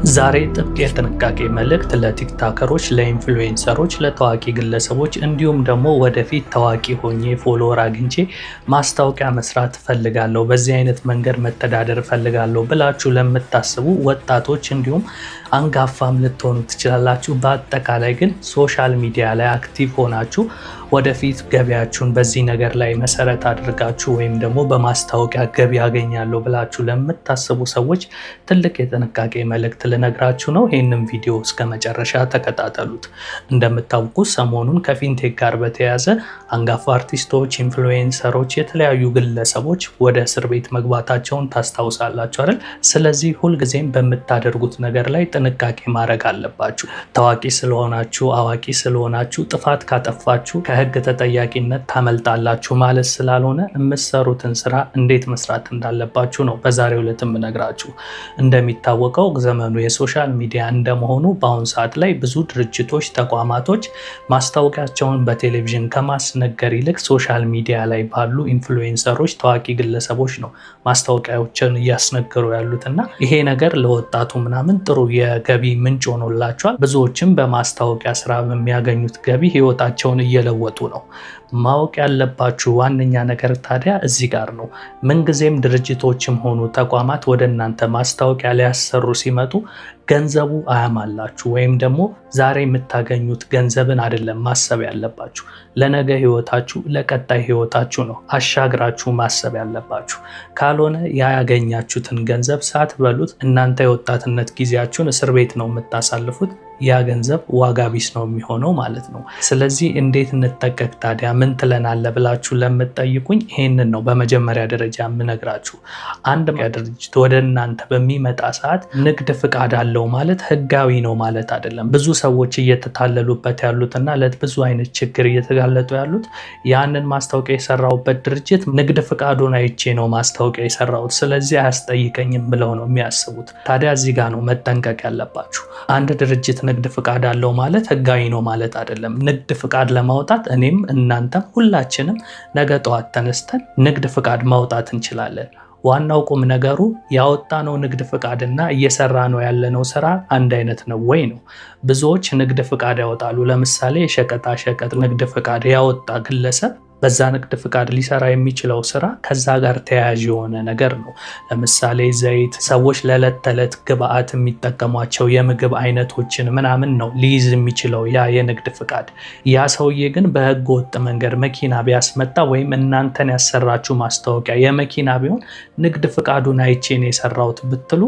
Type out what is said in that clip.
ዛሬ ጥብቅ የጥንቃቄ መልእክት ለቲክቶከሮች፣ ለኢንፍሉዌንሰሮች፣ ለታዋቂ ግለሰቦች እንዲሁም ደግሞ ወደፊት ታዋቂ ሆኜ ፎሎወር አግኝቼ ማስታወቂያ መስራት እፈልጋለሁ፣ በዚህ አይነት መንገድ መተዳደር እፈልጋለሁ ብላችሁ ለምታስቡ ወጣቶች እንዲሁም አንጋፋም ልትሆኑ ትችላላችሁ። በአጠቃላይ ግን ሶሻል ሚዲያ ላይ አክቲቭ ሆናችሁ ወደፊት ገቢያችሁን በዚህ ነገር ላይ መሰረት አድርጋችሁ ወይም ደግሞ በማስታወቂያ ገቢ ያገኛለሁ ብላችሁ ለምታስቡ ሰዎች ትልቅ የጥንቃቄ መልእክት ልነግራችሁ ነው። ይህንን ቪዲዮ እስከ መጨረሻ ተከታተሉት። እንደምታውቁት ሰሞኑን ከፊንቴክ ጋር በተያያዘ አንጋፋ አርቲስቶች፣ ኢንፍሉዌንሰሮች፣ የተለያዩ ግለሰቦች ወደ እስር ቤት መግባታቸውን ታስታውሳላችሁ አይደል? ስለዚህ ሁልጊዜም በምታደርጉት ነገር ላይ ጥንቃቄ ማድረግ አለባችሁ። ታዋቂ ስለሆናችሁ፣ አዋቂ ስለሆናችሁ ጥፋት ካጠፋችሁ ከህግ ተጠያቂነት ታመልጣላችሁ ማለት ስላልሆነ የምትሰሩትን ስራ እንዴት መስራት እንዳለባችሁ ነው በዛሬው ዕለት የምነግራችሁ። እንደሚታወቀው ዘመኑ የሶሻል ሚዲያ እንደመሆኑ በአሁኑ ሰዓት ላይ ብዙ ድርጅቶች፣ ተቋማቶች ማስታወቂያቸውን በቴሌቪዥን ከማስነገር ይልቅ ሶሻል ሚዲያ ላይ ባሉ ኢንፍሉዌንሰሮች፣ ታዋቂ ግለሰቦች ነው ማስታወቂያዎችን እያስነገሩ ያሉትና ይሄ ነገር ለወጣቱ ምናምን ጥሩ የገቢ ምንጭ ሆኖላቸዋል። ብዙዎችም በማስታወቂያ ስራ በሚያገኙት ገቢ ህይወታቸውን እየለወጡ ነው። ማወቅ ያለባችሁ ዋነኛ ነገር ታዲያ እዚህ ጋር ነው። ምንጊዜም ድርጅቶችም ሆኑ ተቋማት ወደ እናንተ ማስታወቂያ ሊያሰሩ ሲመጡ ገንዘቡ አያማላችሁ ወይም ደግሞ ዛሬ የምታገኙት ገንዘብን አይደለም ማሰብ ያለባችሁ። ለነገ ህይወታችሁ፣ ለቀጣይ ህይወታችሁ ነው አሻግራችሁ ማሰብ ያለባችሁ። ካልሆነ ያገኛችሁትን ገንዘብ ሳትበሉት እናንተ የወጣትነት ጊዜያችሁን እስር ቤት ነው የምታሳልፉት። ያ ገንዘብ ዋጋ ቢስ ነው የሚሆነው ማለት ነው። ስለዚህ እንዴት እንጠቀቅ ታዲያ ምን ትለናለህ ብላችሁ ለምትጠይቁኝ ይሄንን ነው በመጀመሪያ ደረጃ የምነግራችሁ። አንድ ድርጅት ወደ እናንተ በሚመጣ ሰዓት ንግድ ፍቃድ አለው ማለት ህጋዊ ነው ማለት አይደለም። ብዙ ሰዎች እየተታለሉበት ያሉትና ለብዙ አይነት ችግር እየተጋለጡ ያሉት ያንን ማስታወቂያ የሰራውበት ድርጅት ንግድ ፍቃዱን አይቼ ነው ማስታወቂያ የሰራውት ስለዚህ አያስጠይቀኝም ብለው ነው የሚያስቡት። ታዲያ እዚህ ጋር ነው መጠንቀቅ ያለባችሁ። አንድ ድርጅት ንግድ ፍቃድ አለው ማለት ህጋዊ ነው ማለት አይደለም። ንግድ ፍቃድ ለማውጣት እኔም እናንተም ሁላችንም ነገ ጠዋት ተነስተን ንግድ ፍቃድ ማውጣት እንችላለን። ዋናው ቁም ነገሩ ያወጣነው ንግድ ፍቃድና እየሰራ ነው ያለነው ስራ አንድ አይነት ነው ወይ ነው። ብዙዎች ንግድ ፍቃድ ያወጣሉ። ለምሳሌ የሸቀጣ ሸቀጥ ንግድ ፍቃድ ያወጣ ግለሰብ በዛ ንግድ ፍቃድ ሊሰራ የሚችለው ስራ ከዛ ጋር ተያያዥ የሆነ ነገር ነው። ለምሳሌ ዘይት፣ ሰዎች ለዕለት ተዕለት ግብአት የሚጠቀሟቸው የምግብ አይነቶችን ምናምን ነው ሊይዝ የሚችለው ያ የንግድ ፍቃድ። ያ ሰውዬ ግን በህገ ወጥ መንገድ መኪና ቢያስመጣ ወይም እናንተን ያሰራችሁ ማስታወቂያ የመኪና ቢሆን ንግድ ፍቃዱን አይቼ ነው የሰራሁት ብትሉ